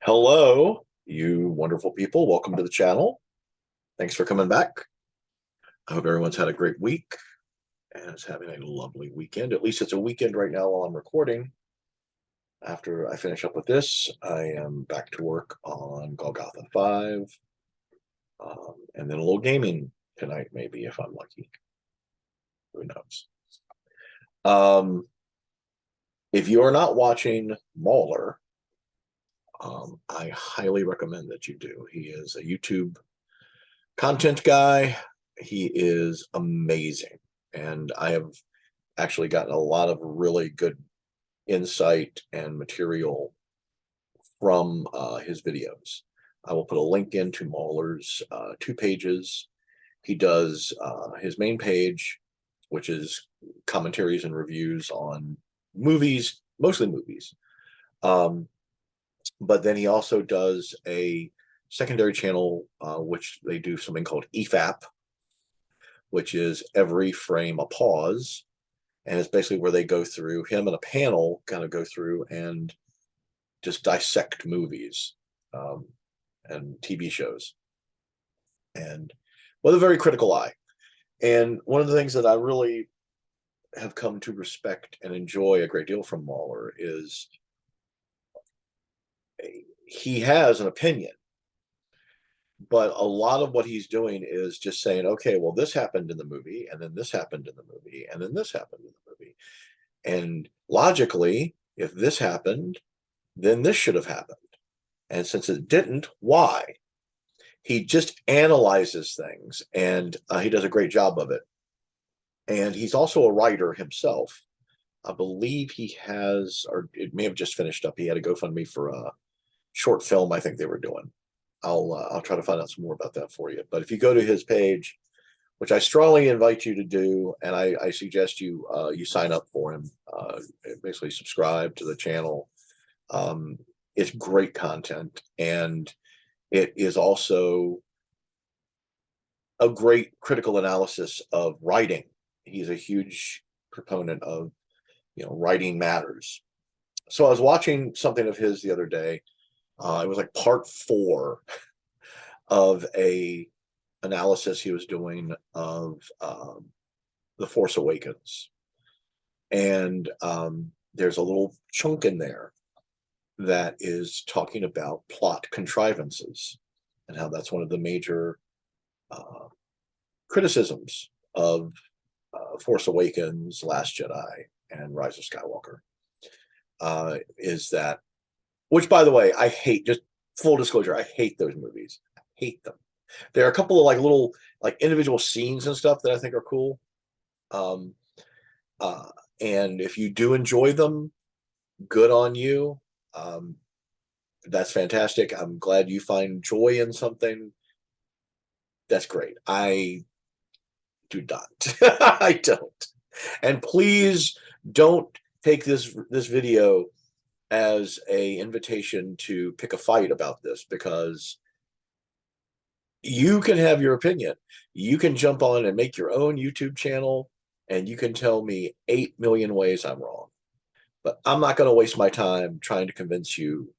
Hello, you wonderful people. Welcome to the channel. Thanks for coming back. I hope everyone's had a great week and is having a lovely weekend. At least it's a weekend right now while I'm recording. After I finish up with this, I am back to work on Golgotha 5, and then a little gaming tonight, maybe, if I'm lucky. Who knows? If you are not watching Mauler, I highly recommend that you do. He is a YouTube content guy. He is amazing. And I have actually gotten a lot of really good insight and material from his videos. I will put a link into Mauler's 2 pages. He does his main page, which is commentaries and reviews on movies, mostly movies. But then he also does a secondary channel, which they do something called EFAP, which is every frame a pause. And it's basically where they go through, him and a panel kind of go through and just dissect movies and TV shows, and with a very critical eye. And one of the things that I really have come to respect and enjoy a great deal from Mauler is he has an opinion, but a lot of what he's doing is just saying, okay, well, this happened in the movie, and then this happened in the movie, and then this happened in the movie. And logically, if this happened, then this should have happened. And since it didn't, why? He just analyzes things, and he does a great job of it. And he's also a writer himself. I believe he has, or it may have just finished up. He had a GoFundMe for a short film I think they were doing. I'll try to find out some more about that for you. But if you go to his page, which I strongly invite you to do, and I suggest you you sign up for him, basically subscribe to the channel. It's great content, and it is also a great critical analysis of writing. He's a huge proponent of, writing matters. So I was watching something of his the other day. It was like part 4 of a analysis he was doing of The Force Awakens. And there's a little chunk in there that is talking about plot contrivances and how that's one of the major criticisms of Force Awakens, Last Jedi, and Rise of Skywalker, is that, which, by the way, I hate. Just full disclosure, I hate those movies. I hate them. There are a couple of little individual scenes and stuff that I think are cool. And if you do enjoy them, good on you. That's fantastic. I'm glad you find joy in something. That's great. I do not. I don't. And please don't take this video as a invitation to pick a fight about this, because you can have your opinion. You can jump on and make your own YouTube channel, and you can tell me 8 million ways I'm wrong. But I'm not going to waste my time trying to convince you,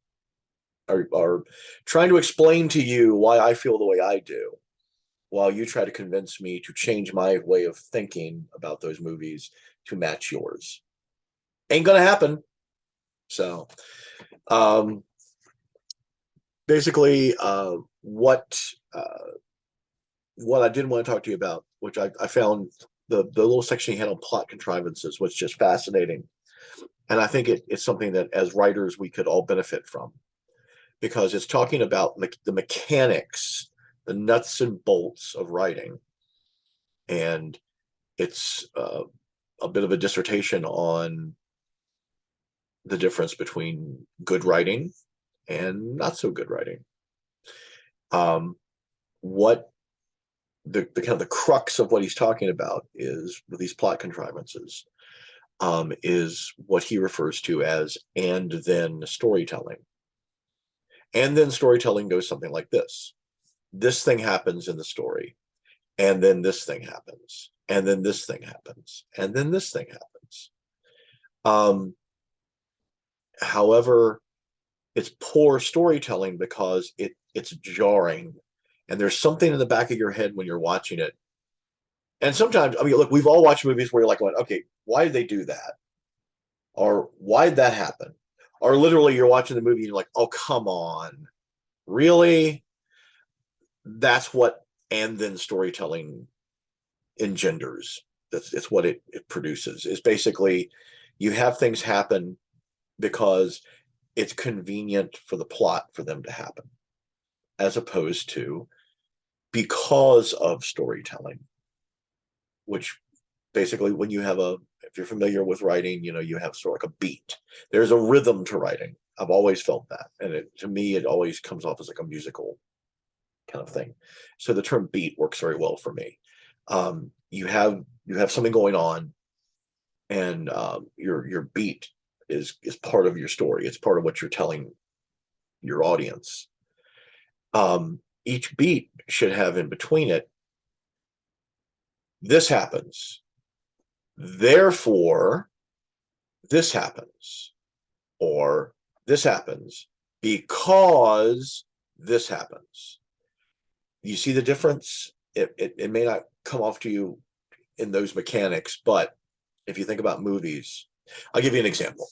or trying to explain to you why I feel the way I do, while you try to convince me to change my way of thinking about those movies to match yours. Ain't going to happen. So basically, what I did want to talk to you about, which I found the little section he had on plot contrivances was just fascinating. And I think it's something that as writers we could all benefit from, because it's talking about the mechanics, the nuts and bolts of writing. And it's a bit of a dissertation on the difference between good writing and not so good writing. What the kind of the crux of what he's talking about is, with these plot contrivances, is what he refers to as and then storytelling. And then storytelling goes something like this. This thing happens in the story, and then this thing happens, and then this thing happens, and then this thing happens. However, it's poor storytelling because it's jarring, and there's something in the back of your head when you're watching it. And sometimes, I mean, look, we've all watched movies where you're like, going, okay, why did they do that? Or why did that happen? Or literally, you're watching the movie and you're like, oh, come on, really? That's what and then storytelling engenders. It's what it produces. Is basically you have things happen because it's convenient for the plot for them to happen, as opposed to because of storytelling, which basically when you have if you're familiar with writing, you have sort of like a beat. There's a rhythm to writing. I've always felt that. And to me, it always comes off as like a musical kind of thing. So the term beat works very well for me. You have something going on, and your beat is part of your story. It's part of what you're telling your audience. Each beat should have in between it, this happens, therefore this happens, or this happens because this happens. You see the difference? It may not come off to you in those mechanics, but if you think about movies, I'll give you an example.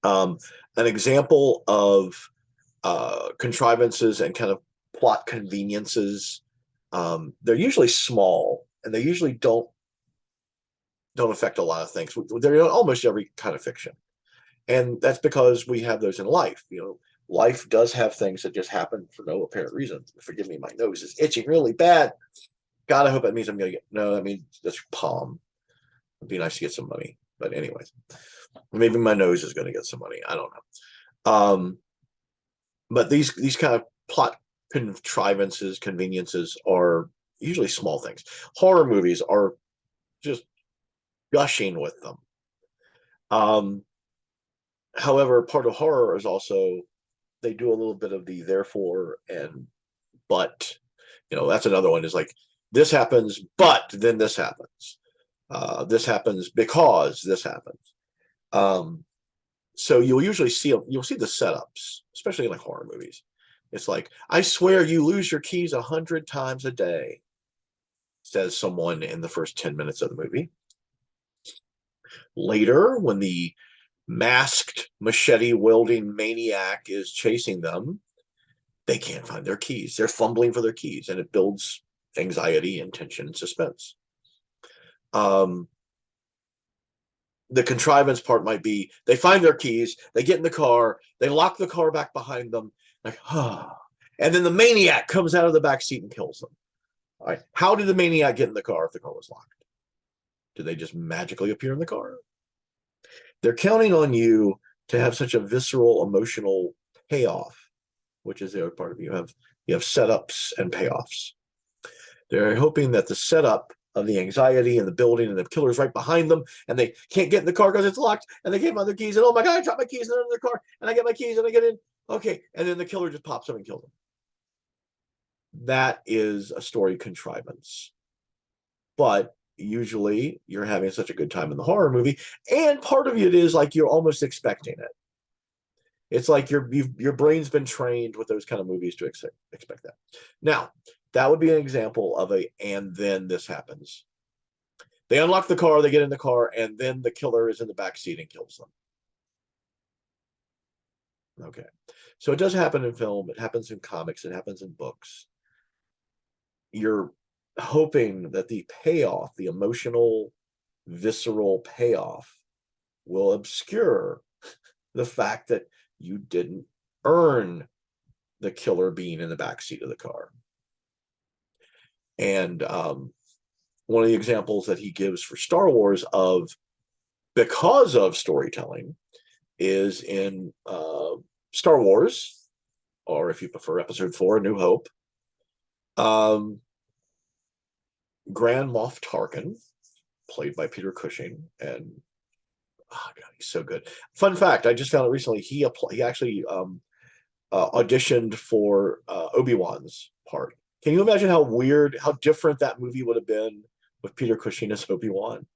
An example of contrivances and kind of plot conveniences. They're usually small, and they usually don't affect a lot of things. They're in almost every kind of fiction, and that's because we have those in life. Life does have things that just happen for no apparent reason. Forgive me, my nose is itching really bad. God, I hope that means I'm going to get, no, that means that's palm. It'd be nice to get some money. But anyways, maybe my nose is going to get some money. I don't know. But these kind of plot contrivances, conveniences are usually small things. Horror movies are just gushing with them. However, part of horror is also they do a little bit of the therefore and but. That's another one, is like, this happens, but then this happens. This happens because this happens. So you'll see the setups, especially in like horror movies. It's like, I swear you lose your keys 100 times a day, says someone in the first 10 minutes of the movie. Later, when the masked machete wielding maniac is chasing them, they can't find their keys. They're fumbling for their keys, and it builds anxiety and tension and suspense. The contrivance part might be they find their keys, they get in the car, they lock the car back behind them, like, and then the maniac comes out of the back seat and kills them. All right, how did the maniac get in the car if the car was locked? Did they just magically appear in the car? They're counting on you to have such a visceral, emotional payoff, which is the other part of you have setups and payoffs. They're hoping that the setup of the anxiety and the building and the killer's right behind them, and they can't get in the car because it's locked, and they can't find their keys, and oh my God, I dropped my keys in the car, and I get my keys and I get in. Okay, and then the killer just pops up and kills them. That is a story contrivance. But usually you're having such a good time in the horror movie, and part of it is like you're almost expecting it. It's like your brain's been trained with those kind of movies to expect that. Now, that would be an example of and then this happens. They unlock the car, they get in the car, and then the killer is in the back seat and kills them. Okay. So it does happen in film, it happens in comics, it happens in books. You're hoping that the payoff, the emotional, visceral payoff, will obscure the fact that you didn't earn the killer being in the back seat of the car. And one of the examples that he gives for Star Wars of because of storytelling is in Star Wars, or if you prefer Episode 4, A New Hope. Grand Moff Tarkin, played by Peter Cushing, and oh God, he's so good. Fun fact, I just found it recently. He actually auditioned for Obi-Wan's part. Can you imagine how weird, how different that movie would have been with Peter Cushing as Obi-Wan?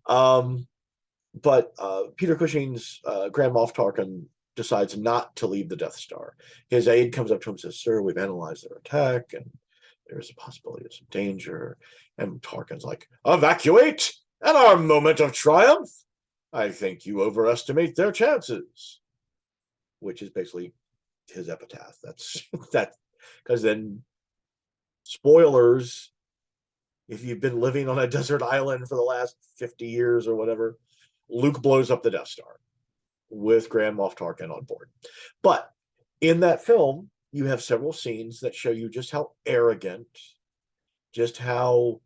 But Peter Cushing's Grand Moff Tarkin decides not to leave the Death Star. His aide comes up to him and says, "Sir, we've analyzed their attack, and there's a possibility of some danger." And Tarkin's like, "Evacuate at our moment of triumph. I think you overestimate their chances," which is basically his epitaph. That's that, because then, spoilers, if you've been living on a desert island for the last 50 years or whatever, Luke blows up the Death Star with Grand Moff Tarkin on board. But in that film, you have several scenes that show you just how arrogant, just how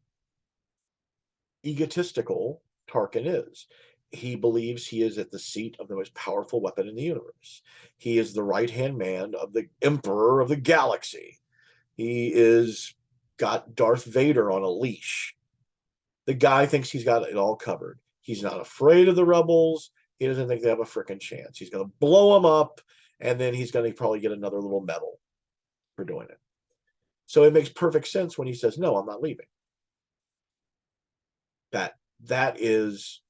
egotistical Tarkin is. He believes he is at the seat of the most powerful weapon in the universe. He is the right-hand man of the Emperor of the galaxy. He is got Darth Vader on a leash. The guy thinks he's got it all covered. He's not afraid of the rebels. He doesn't think they have a freaking chance. He's going to blow them up, and then he's going to probably get another little medal for doing it. So it makes perfect sense when he says, "No, I'm not leaving." That is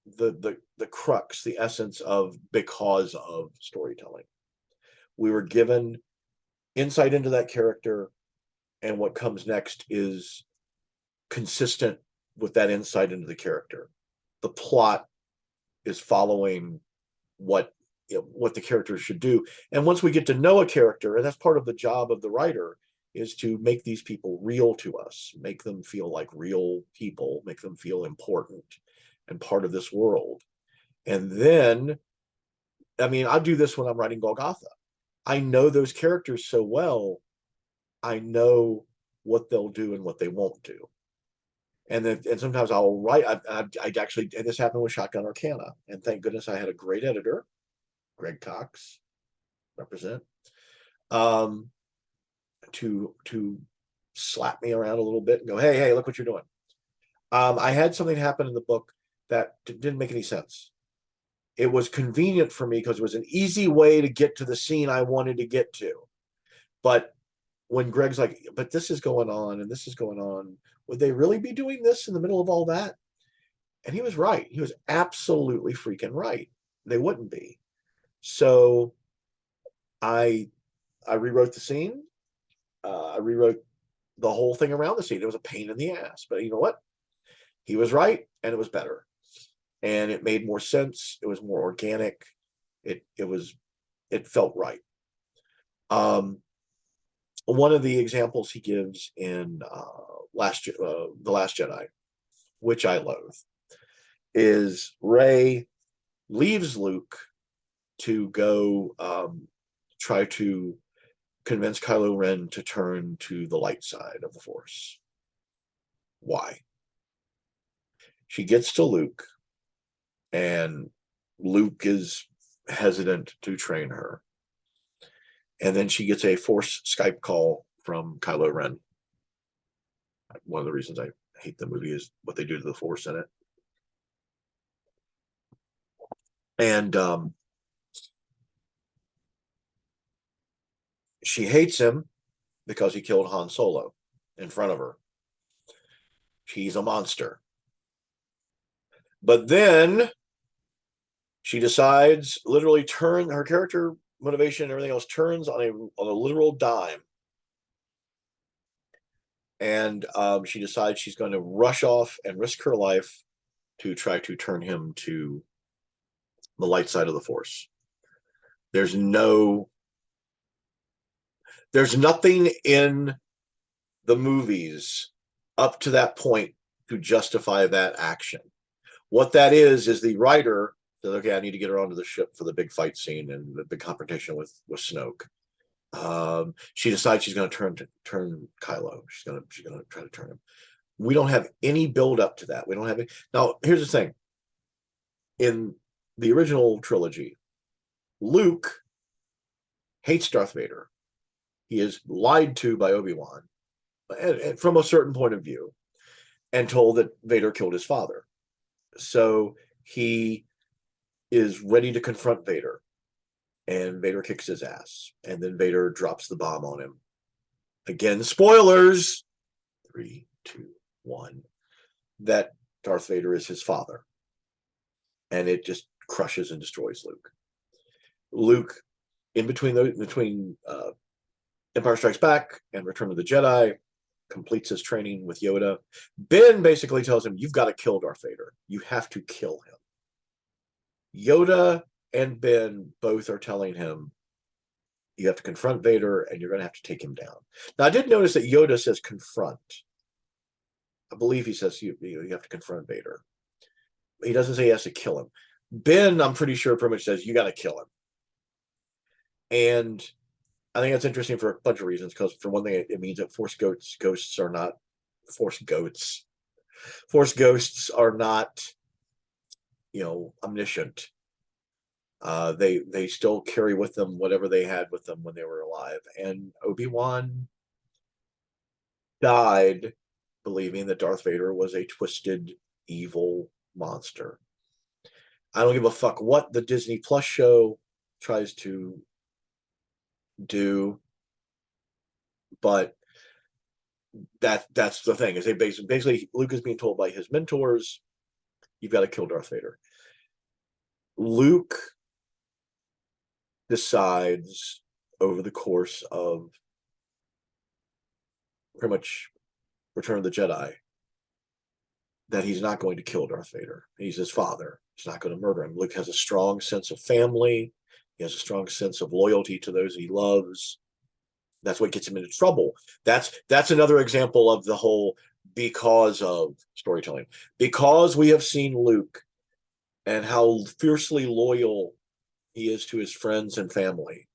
the crux, the essence of because of storytelling. We were given insight into that character, and what comes next is consistent with that insight into the character. The plot is following what the character should do. And once we get to know a character, and that's part of the job of the writer, is to make these people real to us, make them feel like real people, make them feel important and part of this world. And then, I mean, I do this when I'm writing Golgotha. I know those characters so well, I know what they'll do and what they won't do. And sometimes I'll write. I actually, and this happened with Shotgun Arcana, and thank goodness I had a great editor, Greg Cox, represent, to slap me around a little bit and go, hey, look what you're doing. I had something happen in the book that didn't make any sense. It was convenient for me because it was an easy way to get to the scene I wanted to get to. But when Greg's like, "But this is going on and this is going on, would they really be doing this in the middle of all that?" And he was right. He was absolutely freaking right. They wouldn't be. So I rewrote the scene. I rewrote the whole thing around the scene. It was a pain in the ass, but you know what? He was right, and it was better, and it made more sense. It was more organic. It felt right. One of the examples he gives in The Last Jedi, which I loathe, is Rey leaves Luke to go try to convince Kylo Ren to turn to the light side of the Force. Why? She gets to Luke, and Luke is hesitant to train her. And then she gets a Force Skype call from Kylo Ren. One of the reasons I hate the movie is what they do to the Force in it. And she hates him because he killed Han Solo in front of her. He's a monster. But then she decides, literally turn her character motivation and everything else turns on a literal dime. And she decides she's going to rush off and risk her life to try to turn him to the light side of the Force. There's nothing in the movies up to that point to justify that action. What that is the writer says, "Okay, I need to get her onto the ship for the big fight scene and the big confrontation with Snoke." She decides she's going to turn Kylo. She's going to try to turn him. We don't have any build up to that. We don't have any. Now, here's the thing. In the original trilogy, Luke hates Darth Vader. He is lied to by Obi-Wan, and from a certain point of view, and told that Vader killed his father. So he is ready to confront Vader, and Vader kicks his ass, and then Vader drops the bomb on him. Again, spoilers. 3, 2, 1. That Darth Vader is his father, and it just crushes and destroys Luke. Luke, in between Empire Strikes Back and Return of the Jedi, completes his training with Yoda. Ben basically tells him, "You've got to kill Darth Vader. You have to kill him." Yoda and Ben both are telling him, "You have to confront Vader, and you're going to have to take him down." Now, I did notice that Yoda says confront. I believe he says you have to confront Vader. He doesn't say he has to kill him. Ben, I'm pretty sure, pretty much says you got to kill him. And I think that's interesting for a bunch of reasons. Because for one thing, it means that ghosts are not force goats. Force ghosts are not, omniscient. They still carry with them whatever they had with them when they were alive. And Obi-Wan died believing that Darth Vader was a twisted, evil monster. I don't give a fuck what the Disney Plus show tries to do, but that's the thing. Is they basically Luke is being told by his mentors, "You've got to kill Darth Vader." Luke decides over the course of pretty much Return of the Jedi that he's not going to kill Darth Vader. He's his father. He's not going to murder him. Luke has a strong sense of family. He has a strong sense of loyalty to those he loves. That's what gets him into trouble. That's another example of the whole because of storytelling. Because we have seen Luke and how fiercely loyal he is to his friends and family.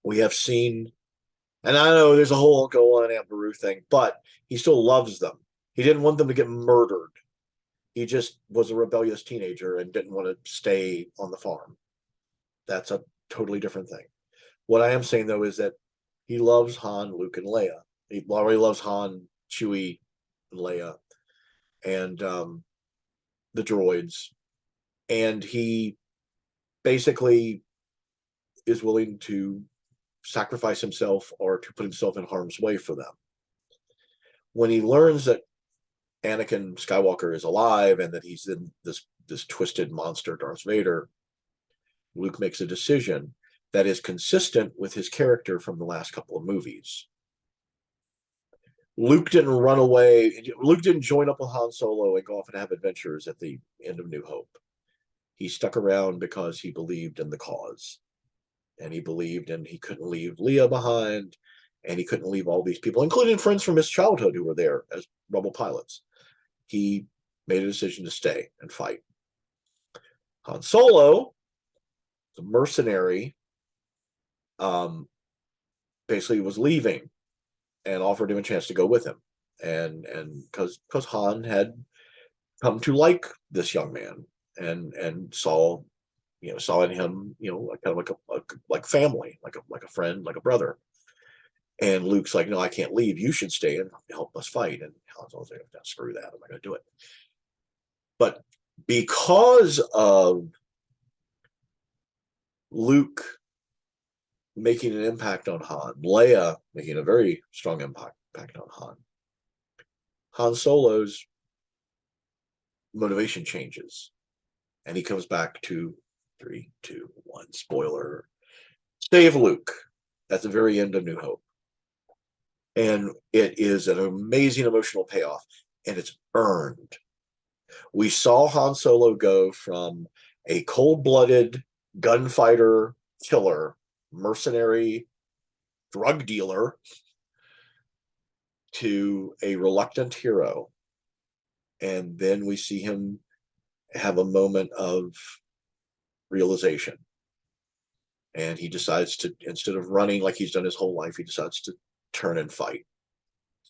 We have seen, and I know there's a whole go on Aunt Beru thing, but he still loves them. He didn't want them to get murdered. He just was a rebellious teenager and didn't want to stay on the farm. That's a totally different thing. What I am saying, though, is that he loves Han, Luke, and Leia. He already loves Han, Chewie, and Leia, and the droids. And he basically is willing to sacrifice himself or to put himself in harm's way for them. When he learns that Anakin Skywalker is alive and that he's in this twisted monster, Darth Vader, Luke makes a decision that is consistent with his character from the last couple of movies. Luke didn't run away. Luke didn't join up with Han Solo and go off and have adventures at the end of New Hope. He stuck around because he believed in the cause. And he believed, and he couldn't leave Leia behind, and he couldn't leave all these people, including friends from his childhood who were there as rebel pilots. He made a decision to stay and fight. Han Solo, the mercenary, basically was leaving and offered him a chance to go with him. And because Han had come to like this young man and saw in him, kind of like family, like a friend, like a brother. And Luke's like, "No, I can't leave. You should stay and help us fight." And Han's always like, "Screw that. I'm not going to do it." But because of Luke making an impact on Han, Leia making a very strong impact on Han Solo's motivation changes. And he comes back to 3, 2, 1, spoiler, save Luke at the very end of New Hope. And it is an amazing emotional payoff, and it's earned. We saw Han Solo go from a cold-blooded gunfighter, killer, mercenary, drug dealer to a reluctant hero. And then we see him have a moment of realization. And he decides to, instead of running like he's done his whole life, he decides to turn and fight.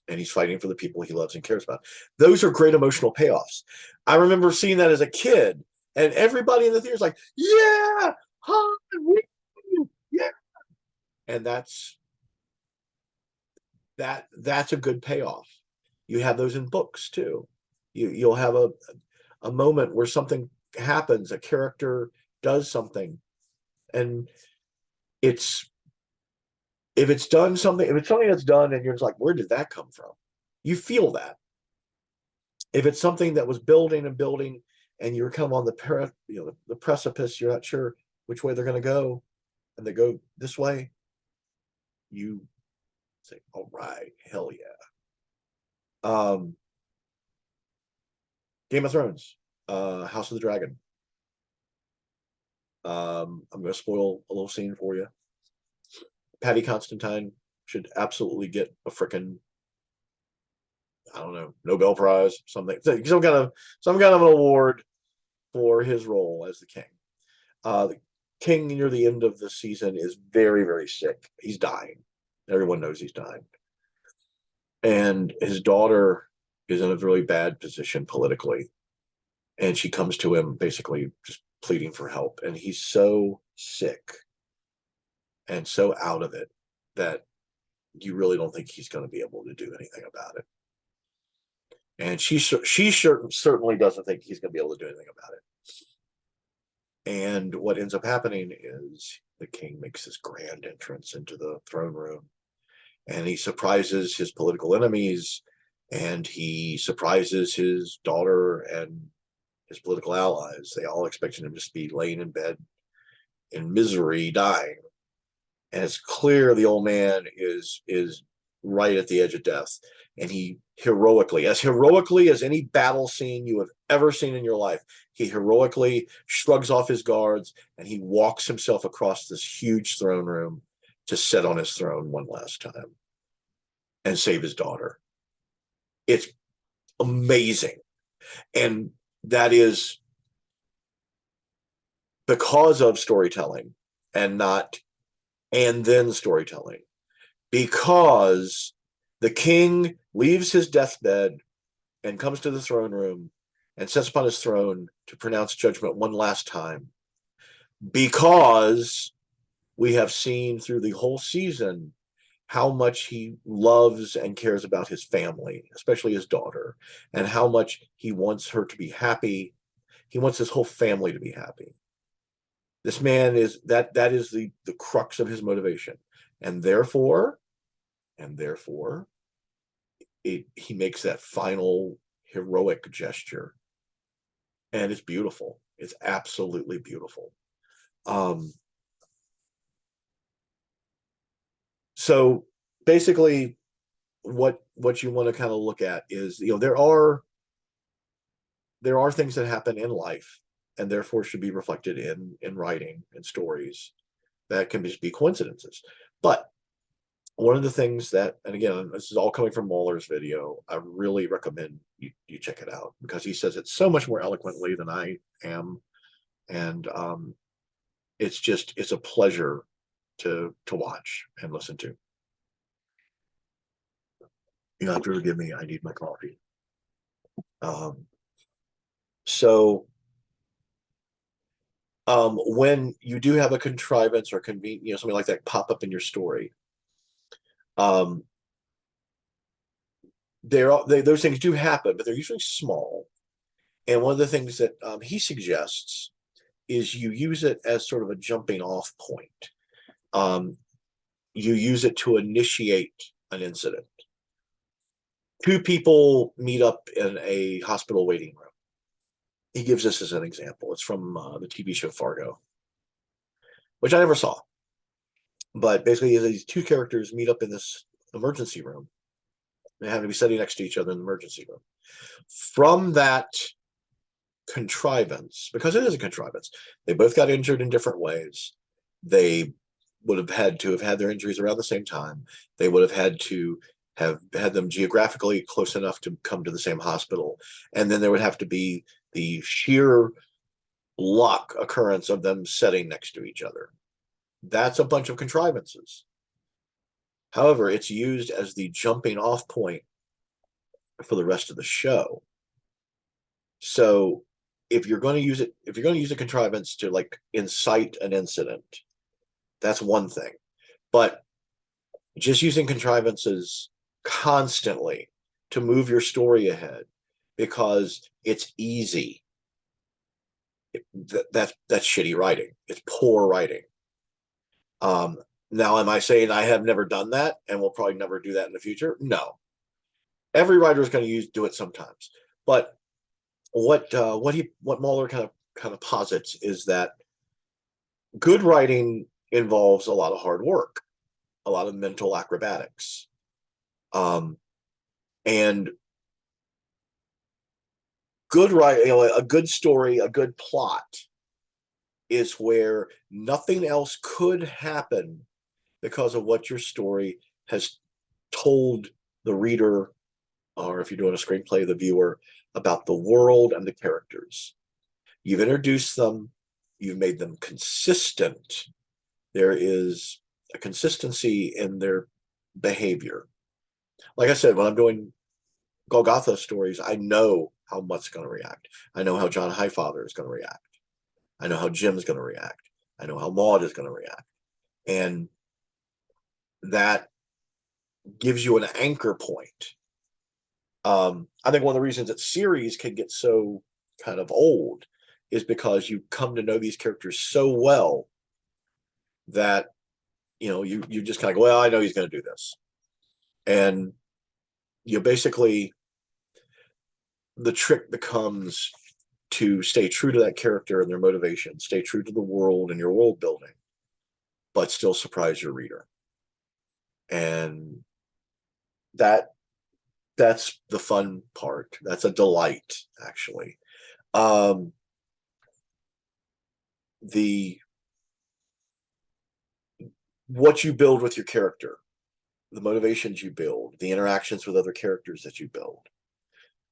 And he's fighting for the people he loves and cares about. Those are great emotional payoffs. I remember seeing that as a kid, and everybody in the theater is like, "Yeah, Han, yeah." And that's a good payoff. You have those in books too. You'll have a moment where something happens, a character does something, and if it's something that's done and you're just like, where did that come from? You feel that. If it's something that was building and building and you're kind of on the precipice, you're not sure, which way they're going to go, and they go this way, you say, all right, hell yeah. Game of Thrones, House of the Dragon. I'm going to spoil a little scene for you. Patty Constantine should absolutely get a frickin', I don't know, Nobel Prize, something, some kind of an award for his role as the king. The king near the end of the season is very, very sick. He's dying. Everyone knows he's dying. And his daughter is in a really bad position politically. And she comes to him basically just pleading for help. And he's so sick and so out of it that you really don't think he's going to be able to do anything about it. And she certainly doesn't think he's going to be able to do anything about it. And what ends up happening is the king makes this grand entrance into the throne room, and he surprises his political enemies, and he surprises his daughter and his political allies. They all expected him to just be laying in bed in misery, dying. And it's clear the old man is right at the edge of death. And he heroically as any battle scene you have ever seen in your life, he heroically shrugs off his guards and he walks himself across this huge throne room to sit on his throne one last time and save his daughter. It's amazing. And that is because of storytelling and not and then storytelling. Because the king leaves his deathbed and comes to the throne room and sits upon his throne to pronounce judgment one last time. Because we have seen through the whole season how much he loves and cares about his family, especially his daughter, and how much he wants her to be happy. He wants his whole family to be happy. This man is that is the crux of his motivation. And therefore, he makes that final heroic gesture, and it's beautiful. It's absolutely beautiful. So basically, what you want to kind of look at is, there are things that happen in life, and therefore should be reflected in writing and stories that can just be coincidences. But one of the things that, and again, this is all coming from Mauler's video, I really recommend you check it out, because he says it so much more eloquently than I am. And it's a pleasure to watch and listen to. You have to forgive me, I need my coffee. So when you do have a contrivance or something like that pop up in your story, those things do happen, but they're usually small. And one of the things that he suggests is you use it as sort of a jumping off point. You use it to initiate an incident. Two people meet up in a hospital waiting room. He gives this as an example. It's from the TV show Fargo, which I never saw. But basically, these two characters meet up in this emergency room. They happen to be sitting next to each other in the emergency room. From that contrivance, because it is a contrivance, they both got injured in different ways. They would have had to have had their injuries around the same time. They would have had to have had them geographically close enough to come to the same hospital. And then there would have to be the sheer luck occurrence of them sitting next to each other. That's a bunch of contrivances. However, it's used as the jumping off point for the rest of the show. So if you're going to use a contrivance to like incite an incident, that's one thing. But just using contrivances constantly to move your story ahead because it's easy, that's shitty writing. It's poor writing. Now, am I saying I have never done that and will probably never do that in the future? No. Every writer is going to do it sometimes. But what Mauler kind of posits is that good writing involves a lot of hard work, a lot of mental acrobatics. And good writing, a good story, a good plot is where nothing else could happen because of what your story has told the reader, or if you're doing a screenplay, the viewer, about the world and the characters. You've introduced them, you've made them consistent. There is a consistency in their behavior. Like I said, when I'm doing Golgotha stories, I know how Mutt's going to react. I know how John Highfather is going to react. I know how Jim's going to react. I know how Maud is going to react. And that gives you an anchor point. I think one of the reasons that series can get so kind of old is because you come to know these characters so well that you just kind of go, well, I know he's going to do this, and basically the trick becomes to stay true to that character and their motivation, stay true to the world and your world building, but still surprise your reader. And that's the fun part. That's a delight, actually. The What you build with your character, the motivations you build, the interactions with other characters that you build.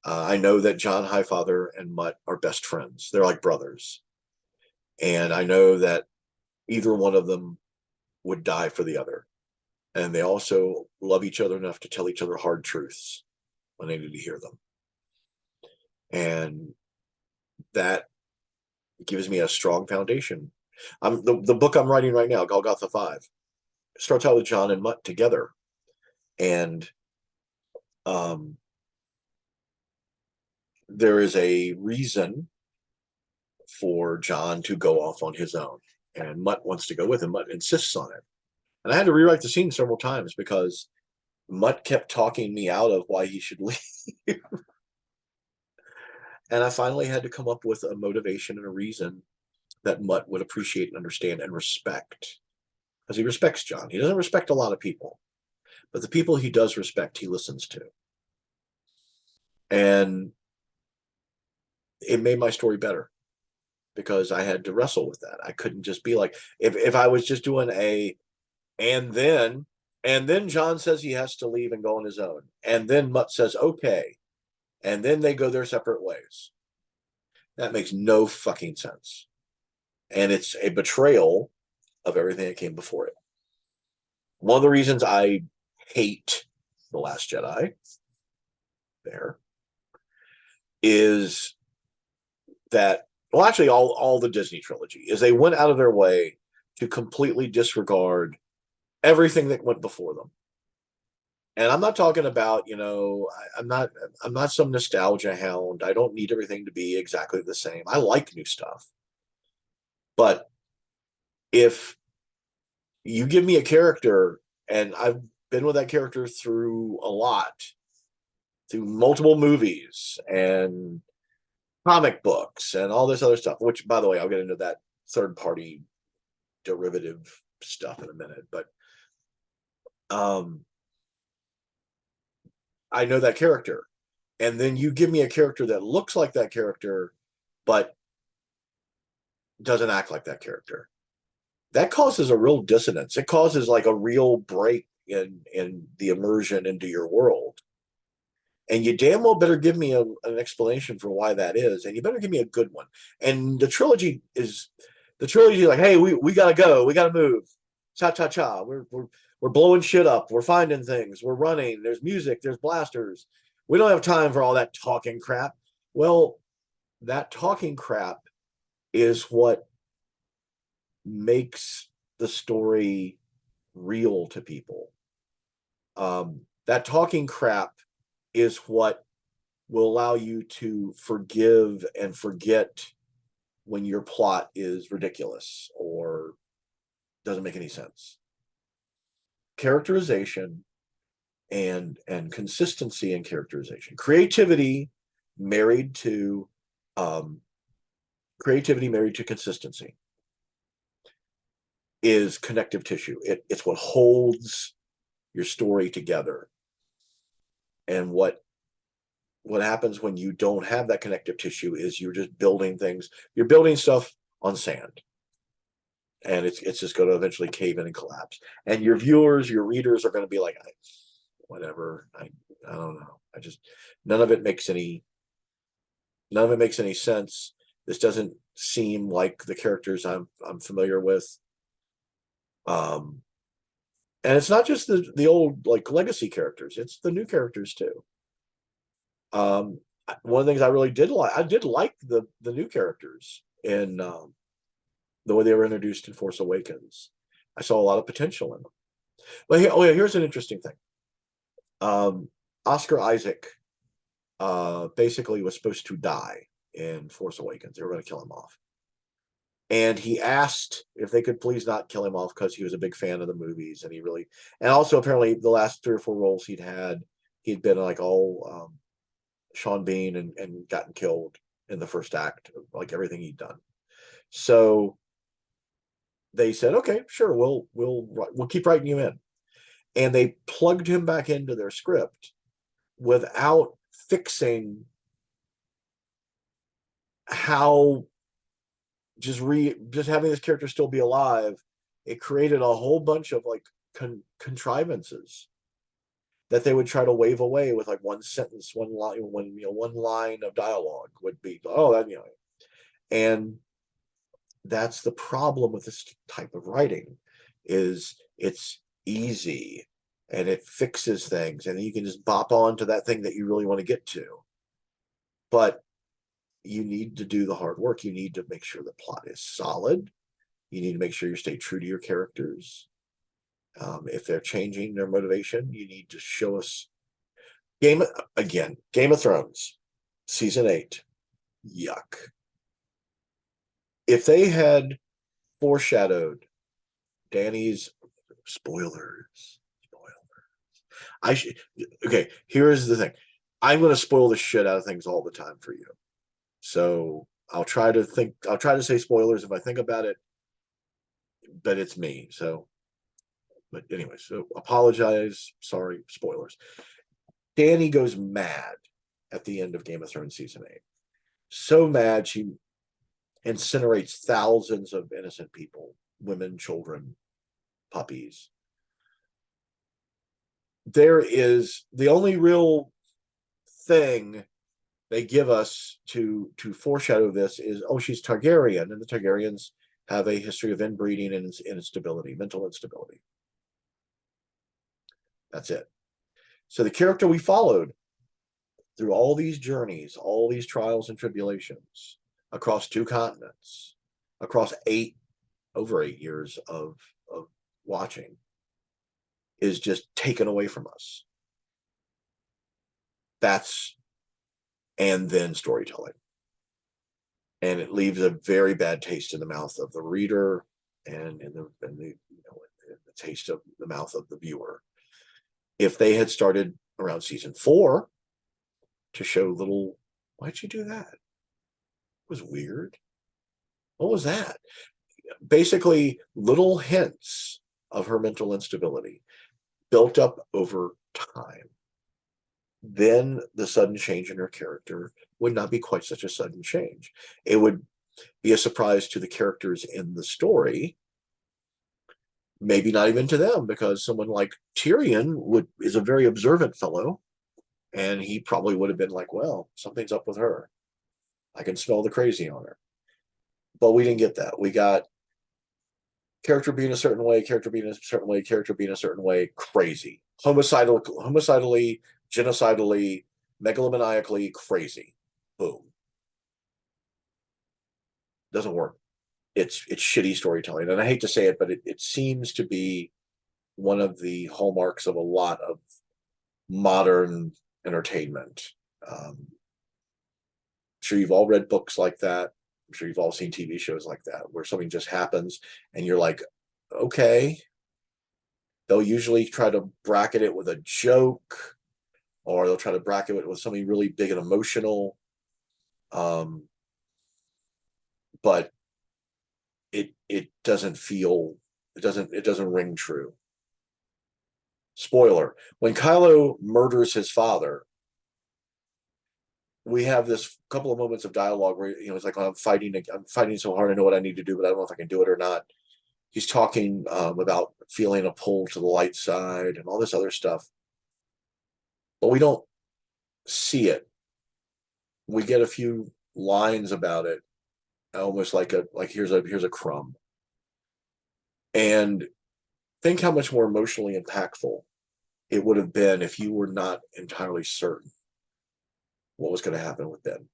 I know that John Highfather and Mutt are best friends. They're like brothers. And I know that either one of them would die for the other. And they also love each other enough to tell each other hard truths when they need to hear them. And that gives me a strong foundation. The book I'm writing right now, Golgotha 5, starts out with John and Mutt together. And there is a reason for John to go off on his own. And Mutt wants to go with him. Mutt insists on it. And I had to rewrite the scene several times because Mutt kept talking me out of why he should leave. And I finally had to come up with a motivation and a reason that Mutt would appreciate and understand and respect. Because he respects John. He doesn't respect a lot of people, but the people he does respect, he listens to. And it made my story better because I had to wrestle with that. I couldn't just be like, if I was just doing and then John says he has to leave and go on his own. And then Mutt says, okay. And then they go their separate ways. That makes no fucking sense. And it's a betrayal of everything that came before it. One of the reasons I hate The Last Jedi there is that, well, actually all the Disney trilogy is they went out of their way to completely disregard everything that went before them. And I'm not talking about, I'm not some nostalgia hound. I don't need everything to be exactly the same. I like new stuff. But if you give me a character, and I've been with that character through a lot, through multiple movies and comic books and all this other stuff, which, by the way, I'll get into that third party derivative stuff in a minute. But I know that character. And then you give me a character that looks like that character, but doesn't act like that character. That causes a real dissonance. It causes like a real break in the immersion into your world. And you damn well better give me an explanation for why that is. And you better give me a good one. And the trilogy like, hey, we gotta go, we gotta move. Cha cha cha. We're blowing shit up. We're finding things. We're running. There's music. There's blasters. We don't have time for all that talking crap. Well, that talking crap is what makes the story real to people. That talking crap is what will allow you to forgive and forget when your plot is ridiculous or doesn't make any sense. Characterization and consistency in characterization, creativity married to consistency. is connective tissue. It's what holds your story together. And what happens when you don't have that connective tissue is you're just building things. You're building stuff on sand, and it's just going to eventually cave in and collapse. And your viewers, your readers are going to be like, whatever. I don't know. I just none of it makes any sense. This doesn't seem like the characters I'm familiar with. And it's not just the old like legacy characters; it's the new characters too. Um, One of the things I did like the new characters in the way they were introduced in Force Awakens. I saw a lot of potential in them. But here's an interesting thing. Oscar Isaac basically was supposed to die in Force Awakens. They were going to kill him off. And he asked if they could please not kill him off because he was a big fan of the movies. And also apparently the last 3 or 4 roles he'd been like all Sean Bean and gotten killed in the first act, like everything he'd done. So they said, okay, sure, we'll keep writing you in. And they plugged him back into their script without fixing how just having this character still be alive. It created a whole bunch of like contrivances that they would try to wave away with like one sentence, one line of dialogue would be, oh, that, and that's the problem with this type of writing, is it's easy and it fixes things and you can just bop on to that thing that you really want to get to. But you need to do the hard work. You need to make sure the plot is solid. You need to make sure you stay true to your characters. If they're changing their motivation, you need to show us. Game of Thrones, season 8, yuck. If they had foreshadowed Dany's spoilers, okay, here's the thing. I'm going to spoil the shit out of things all the time for you. So I'll try to say spoilers if I think about it, but it's me. So, but anyway, so apologize. Sorry, spoilers. Dany goes mad at the end of Game of Thrones season 8. So mad she incinerates thousands of innocent people, women, children, puppies. There is the only real thing they give us to foreshadow this is, oh, she's Targaryen, and the Targaryens have a history of inbreeding and instability, mental instability. That's it. So the character we followed through all these journeys, all these trials and tribulations across 2 continents, across over 8 years of watching, is just taken away from us. And then storytelling. And it leaves a very bad taste in the mouth of the reader and in the taste of the mouth of the viewer. If they had started around season 4 to show little, why'd you do that? It was weird. What was that? Basically, little hints of her mental instability built up over time. Then the sudden change in her character would not be quite such a sudden change. It would be a surprise to the characters in the story, maybe not even to them, because someone like Tyrion is a very observant fellow, and he probably would have been like, well, something's up with her. I can smell the crazy on her. But we didn't get that. We got character being a certain way, character being a certain way, character being a certain way, crazy. Homicidally, genocidally, megalomaniacally crazy. Boom. Doesn't work. It's shitty storytelling. And I hate to say it, but it seems to be one of the hallmarks of a lot of modern entertainment. I'm sure you've all read books like that. I'm sure you've all seen TV shows like that, where something just happens and you're like, okay. They'll usually try to bracket it with a joke, or they'll try to bracket it with something really big and emotional. But it doesn't feel It doesn't ring true. Spoiler: when Kylo murders his father, we have this couple of moments of dialogue where it's like, I'm fighting so hard, I know what I need to do, but I don't know if I can do it or not. He's talking about feeling a pull to the light side and all this other stuff, but we don't see it. We get a few lines about it, almost like here's a crumb. And think how much more emotionally impactful it would have been if you were not entirely certain what was going to happen with Ben.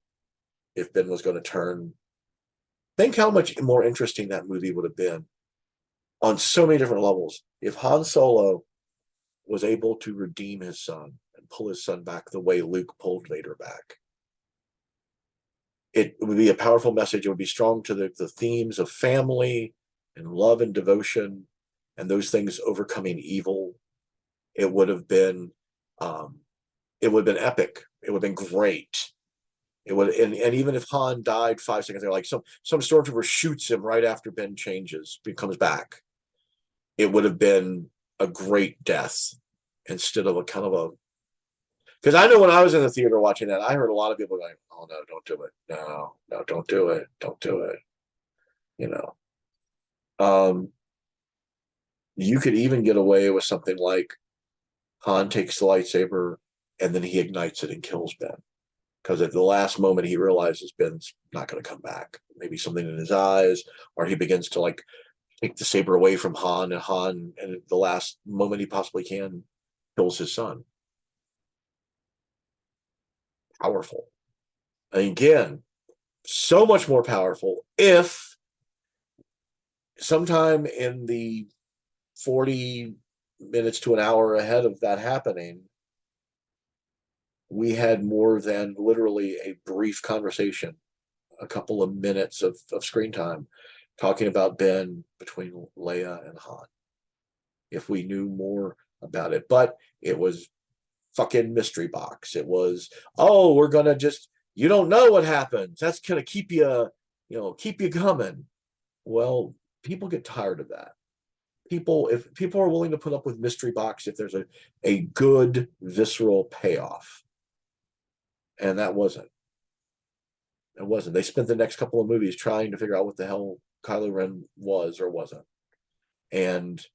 If Ben was going to turn, think how much more interesting that movie would have been on so many different levels if Han Solo was able to redeem his son and pull his son back the way Luke pulled Vader back. It would be a powerful message. It would be strong to the themes of family and love and devotion and those things overcoming evil. It would have been epic. It would have been great. It would, and even if Han died 5 seconds later, like some stormtrooper shoots him right after Ben comes back, it would have been a great death instead of a kind of a. Because I know when I was in the theater watching that, I heard a lot of people going, "Oh no, don't do it! No, no, don't do it! Don't do it!" You know, you could even get away with something like Han takes the lightsaber and then he ignites it and kills Ben. Because at the last moment he realizes Ben's not going to come back. Maybe something in his eyes, or he begins to like take the saber away from Han, and at the last moment he possibly can, kills his son. Powerful. And again, so much more powerful if sometime in the 40 minutes to an hour ahead of that happening, we had more than literally a brief conversation, a couple of minutes of screen time talking about Ben between Leia and Han. If we knew more about it, but it was fucking mystery box. It was, oh, we're gonna just, you don't know what happens. That's gonna keep you, keep you coming. Well, people get tired of that. If people are willing to put up with mystery box, if there's a good visceral payoff, and that wasn't. It wasn't. They spent the next couple of movies trying to figure out what the hell Kylo Ren was or wasn't, and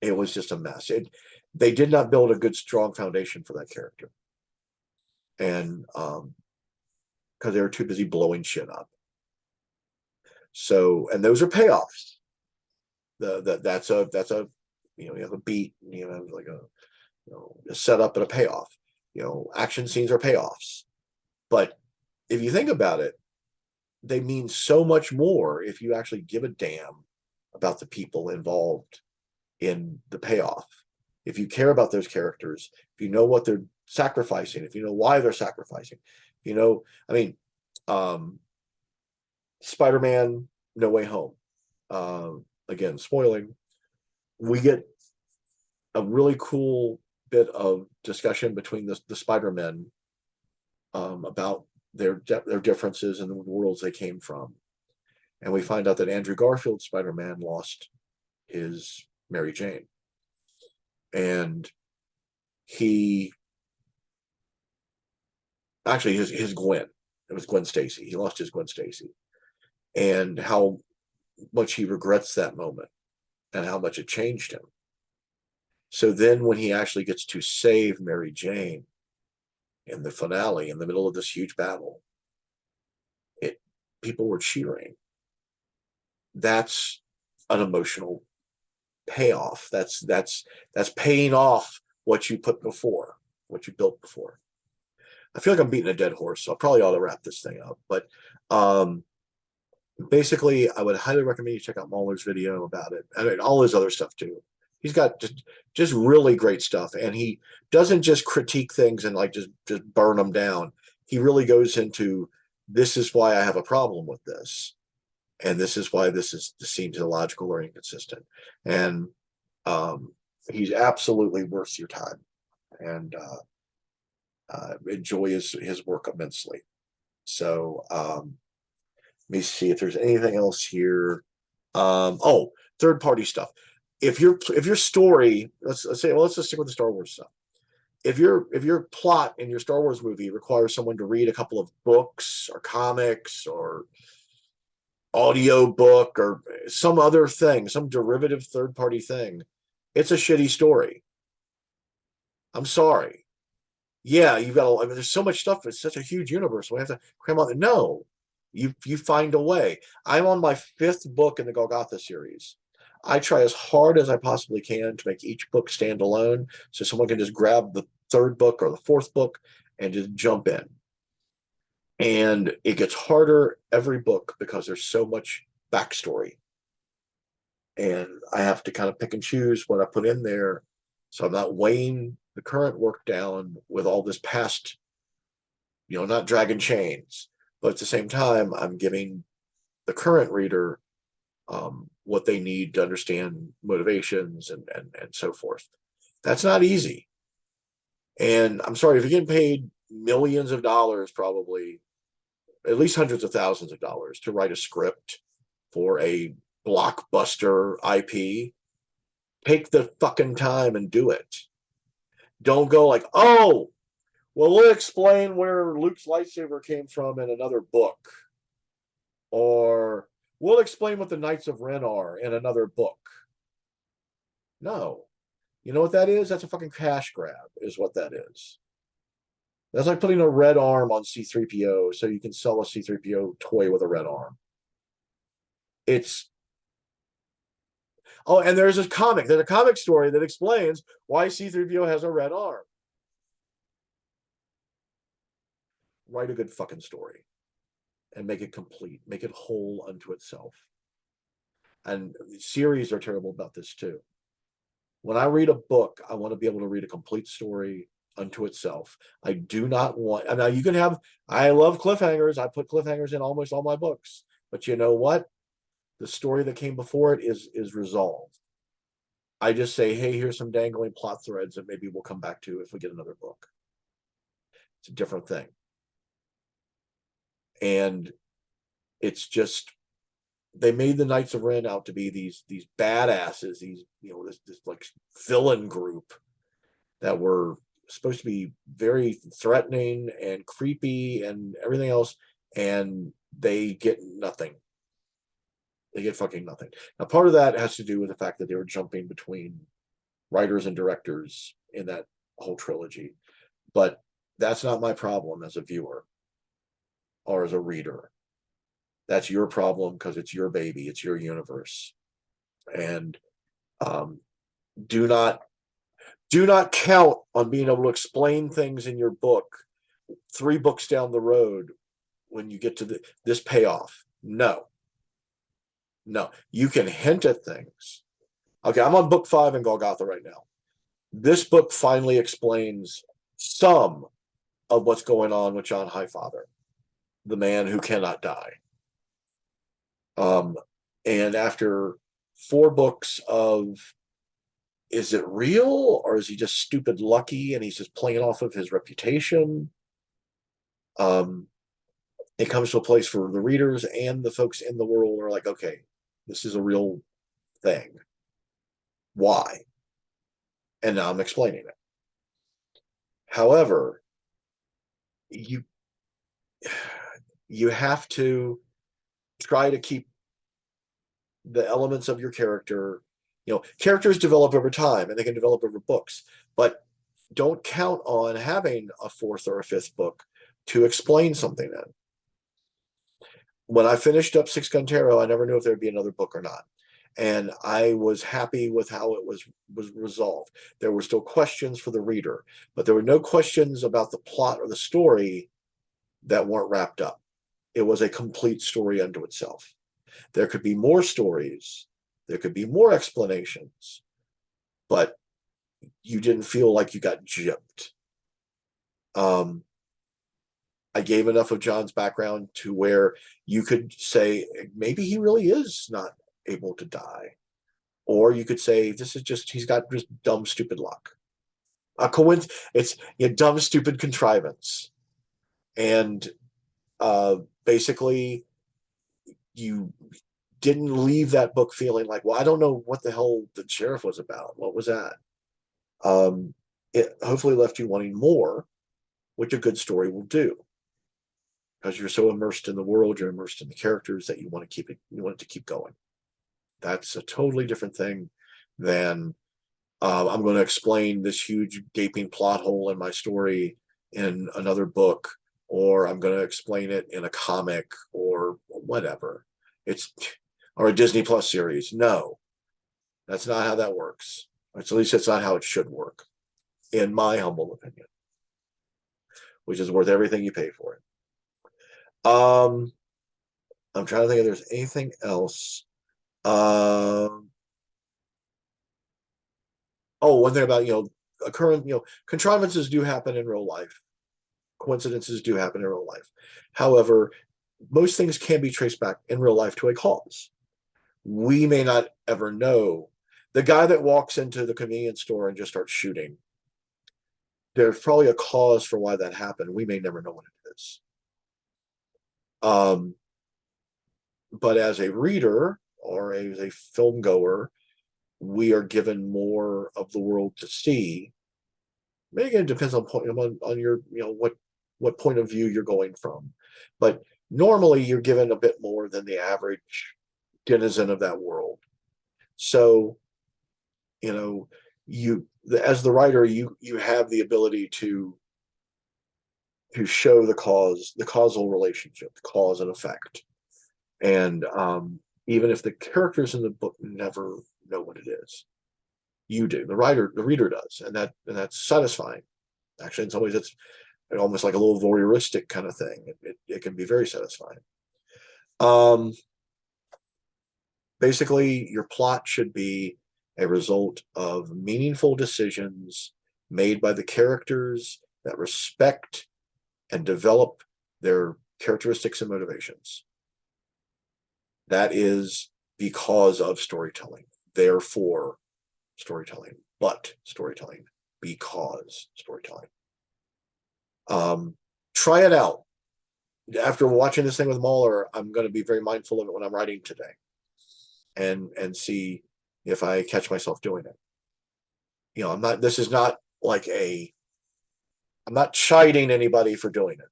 it was just a mess. They did not build a good, strong foundation for that character, and because they were too busy blowing shit up. So, and those are payoffs. That's a you have a beat, you have like a setup and a payoff. Action scenes are payoffs, but if you think about it, they mean so much more if you actually give a damn about the people involved in the payoff. If you care about those characters, if you know what they're sacrificing, if you know why they're sacrificing, I mean, Spider-Man No Way Home, again, spoiling, we get a really cool bit of discussion between the Spider-Men about their differences in the worlds they came from. And we find out that Andrew Garfield's Spider-Man lost his Mary Jane. And he actually his Gwen. It was Gwen Stacy. He lost his Gwen Stacy. And how much he regrets that moment and how much it changed him. So then when he actually gets to save Mary Jane in the finale, in the middle of this huge battle, people were cheering. That's an emotional payoff. That's paying off what you put before, what you built before. I feel like I'm beating a dead horse, so I probably ought to wrap this thing up. But basically, I would highly recommend you check out Mauler's video about it, and all his other stuff too. He's got just really great stuff, and he doesn't just critique things and like just burn them down. He really goes into, this is why I have a problem with this, and this is why this seems illogical or inconsistent. And he's absolutely worth your time, and enjoy his work immensely. So let me see if there's anything else here. Oh, third party stuff. If your story, let's say, well, let's just stick with the Star Wars stuff. If your plot in your Star Wars movie requires someone to read a couple of books or comics or audio book or some other thing, some derivative third party thing, it's a shitty story. I'm sorry. Yeah, you've got. I mean, there's so much stuff. It's such a huge universe. We have to cram on. No, you find a way. I'm on my fifth book in the Golgotha series. I try as hard as I possibly can to make each book stand alone, so someone can just grab the third book or the fourth book and just jump in. And it gets harder every book because there's so much backstory, and I have to kind of pick and choose what I put in there, so I'm not weighing the current work down with all this past, not dragging chains, but at the same time, I'm giving the current reader what they need to understand motivations and so forth. That's not easy. And I'm sorry, if you're getting paid millions of dollars, probably at least hundreds of thousands of dollars to write a script for a blockbuster IP, take the fucking time and do it. Don't go like, oh, well, we'll explain where Luke's lightsaber came from in another book. Or we'll explain what the Knights of Ren are in another book. No. You know what that is? That's a fucking cash grab, is what that is. That's like putting a red arm on C3PO so you can sell a C3PO toy with a red arm. It's. Oh, and there's a comic. There's a comic story that explains why C3PO has a red arm. Write a good fucking story and make it complete, make it whole unto itself. And series are terrible about this too. When I read a book, I want to be able to read a complete story unto itself. I do not want, now you can have, I love cliffhangers. I put cliffhangers in almost all my books, but you know what? The story that came before it is resolved. I just say, hey, here's some dangling plot threads that maybe we'll come back to if we get another book. It's a different thing. And it's just, they made the Knights of Ren out to be these badasses, these, this like villain group that were supposed to be very threatening and creepy and everything else, and they get nothing. They get fucking nothing. Now, part of that has to do with the fact that they were jumping between writers and directors in that whole trilogy, but that's not my problem as a viewer or as a reader. That's your problem because it's your baby, it's your universe. And do not count on being able to explain things in your book 3 books down the road when you get to this payoff. No, you can hint at things. Okay, I'm on book 5 in Golgotha right now. This book finally explains some of what's going on with John Highfather, the man who cannot die. And after 4 books of, is it real or is he just stupid lucky and he's just playing off of his reputation? It comes to a place for the readers and the folks in the world are like, okay, this is a real thing. Why? And now I'm explaining it. However, you have to try to keep the elements of your character. Characters develop over time and they can develop over books, but don't count on having a 4th or a 5th book to explain something in. When I finished up Six Gun Tarot, I never knew if there'd be another book or not. And I was happy with how it was resolved. There were still questions for the reader, but there were no questions about the plot or the story that weren't wrapped up. It was a complete story unto itself. There could be more stories, there could be more explanations, but you didn't feel like you got gypped. I gave enough of John's background to where you could say, maybe he really is not able to die. Or you could say, this is just, he's got just dumb, stupid luck. It's a dumb, stupid contrivance. And basically, you didn't leave that book feeling like, well, I don't know what the hell the sheriff was about. What was that? It hopefully left you wanting more, which a good story will do, because you're so immersed in the world, you're immersed in the characters that you want to keep it, you want it to keep going. That's a totally different thing than I'm going to explain this huge gaping plot hole in my story in another book, or I'm going to explain it in a comic or whatever. It's or a Disney Plus series. No, that's not how that works. At least it's not how it should work, in my humble opinion, which is worth everything you pay for it. I'm trying to think if there's anything else. Oh, one thing about, contrivances do happen in real life. Coincidences do happen in real life. However, most things can be traced back in real life to a cause. We may not ever know. The guy that walks into the convenience store and just starts shooting, there's probably a cause for why that happened. We may never know what it is. But as a reader or as a film goer, we are given more of the world to see. Maybe it depends on your, what point of view you're going from. But normally you're given a bit more than the average denizen of that world. So, you as the writer, you have the ability to show the causal relationship, the cause and effect. And even if the characters in the book never know what it is, you do. The reader does, and that's satisfying. Actually, in some ways, it's almost like a little voyeuristic kind of thing. It can be very satisfying. Basically, your plot should be a result of meaningful decisions made by the characters that respect and develop their characteristics and motivations. That is because of storytelling. Therefore, storytelling. But storytelling. Because storytelling. Try it out. After watching this thing with Mauler, I'm going to be very mindful of it when I'm writing today, and see if I catch myself doing it. I'm not. This is not like I'm not chiding anybody for doing it.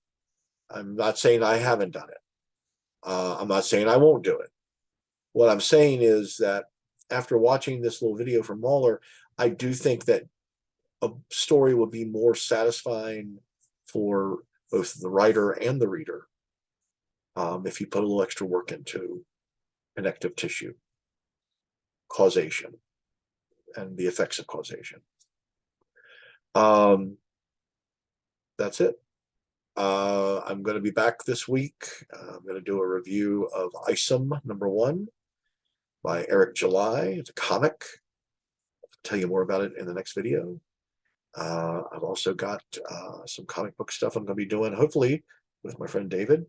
I'm not saying I haven't done it. I'm not saying I won't do it. What I'm saying is that after watching this little video from Mauler, I do think that a story would be more satisfying for both the writer and the reader if you put a little extra work into connective tissue, causation, and the effects of causation. That's it. I'm going to be back this week. I'm going to do a review of Isom #1 by Eric July. It's a comic. I'll tell you more about it in the next video. I've also got some comic book stuff I'm going to be doing, hopefully, with my friend David.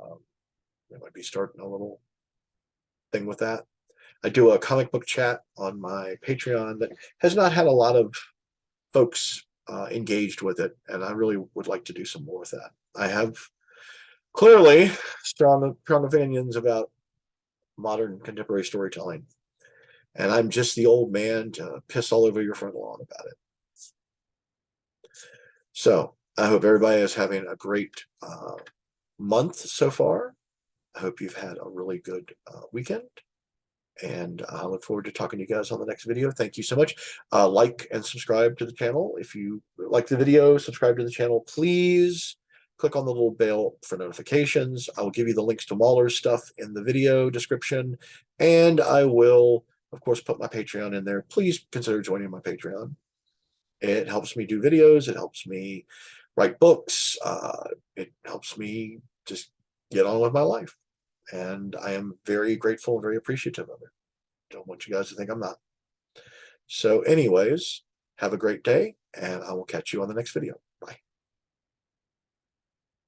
I might be starting a little thing with that. I do a comic book chat on my Patreon that has not had a lot of folks engaged with it, and I really would like to do some more with that. I have clearly strong opinions about modern contemporary storytelling, and I'm just the old man to piss all over your front lawn about it. So I hope everybody is having a great month so far. I hope you've had a really good weekend, and I look forward to talking to you guys on the next video. Thank you so much. Like and subscribe to the channel. If you like the video, subscribe to the channel. Please click on the little bell for notifications. I will give you the links to Mauler's stuff in the video description, and I will, of course, put my Patreon in there. Please consider joining my Patreon. It helps me do videos. It helps me write books. It helps me just get on with my life. And I am very grateful and very appreciative of it. Don't want you guys to think I'm not. So anyways, have a great day, and I will catch you on the next video.